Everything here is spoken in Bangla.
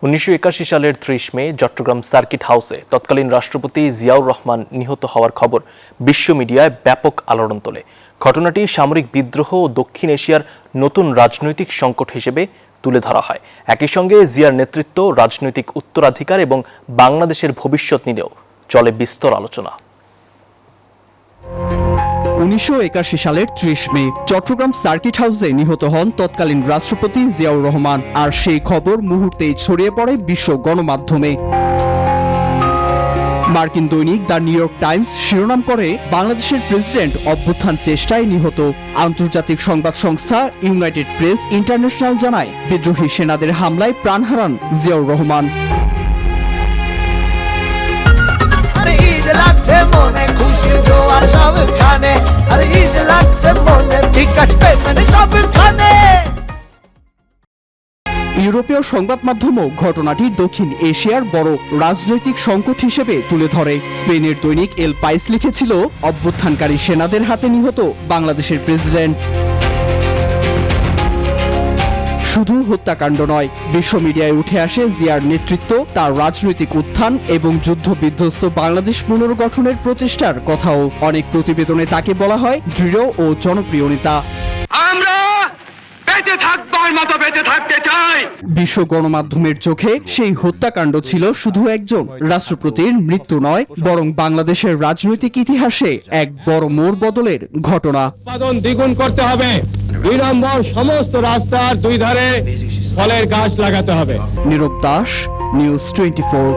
1981 সালের 30 মে চট্টগ্রাম সার্কিট হাউসে তৎকালীন রাষ্ট্রপতি জিয়াউর রহমান নিহত হওয়ার খবর বিশ্ব মিডিয়ায় ব্যাপক আলোড়ন তোলে। ঘটনাটি সামরিক বিদ্রোহ ও দক্ষিণ এশিয়ার নতুন রাজনৈতিক সংকট হিসেবে তুলে ধরা হয়। একই সঙ্গে জিয়ার নেতৃত্ব, রাজনৈতিক উত্তরাধিকার এবং বাংলাদেশের ভবিষ্যৎ নিয়েও চলে বিস্তর আলোচনা। 1981 সালের 30 মে চট্টগ্রাম সার্কিট হাউসে নিহত হন তৎকালীন রাষ্ট্রপতি জিয়াউর রহমান, আর সেই খবর মুহূর্তেই ছড়িয়ে পড়ে বিশ্ব গণমাধ্যমে। মার্কিন দৈনিক দ্য নিউ ইয়র্ক টাইমস শিরোনাম করে, বাংলাদেশের প্রেসিডেন্ট অভ্যুত্থান চেষ্টায় নিহত। আন্তর্জাতিক সংবাদ সংস্থা ইউনাইটেড প্রেস ইন্টারন্যাশনাল জানায়, বিদ্রোহী সেনাদের হামলায় প্রাণ হারান জিয়াউর রহমান। ইউরোপীয় সংবাদ মাধ্যমও ঘটনাটি দক্ষিণ এশিয়ার বড় রাজনৈতিক সংকট হিসেবে তুলে ধরে। স্পেনের দৈনিক এল পাইস লিখেছিল, অভ্যুত্থানকারী সেনাদের হাতে নিহত বাংলাদেশের প্রেসিডেন্ট। শুধু হত্যাকাণ্ড নয়, বিশ্ব মিডিয়ায় উঠে আসে জিয়ার নেতৃত্ব, তার রাজনৈতিক উত্থান এবং যুদ্ধ বিধ্বস্ত বাংলাদেশ পুনর্গঠনের প্রচেষ্টার কথাও। অনেক প্রতিবেদনে তাকে বলা হয় দৃঢ় ও জনপ্রিয় নেতা। আমরা বেঁচে থাকবার মতো বেঁচে থাকতে চাই। বিশ্ব গণমাধ্যমের চোখে সেই হত্যাকাণ্ড ছিল শুধু একজন রাষ্ট্রপতির মৃত্যু নয়, বরং বাংলাদেশের রাজনৈতিক ইতিহাসে এক বড় মোড় বদলের ঘটনা। উৎপাদন দ্বিগুণ করতে হবে। 2 নম্বর, সমস্ত রাস্তার দুই ধারে ফলের গাছ লাগাতে হবে। নীরব দাস, নিউজ 24।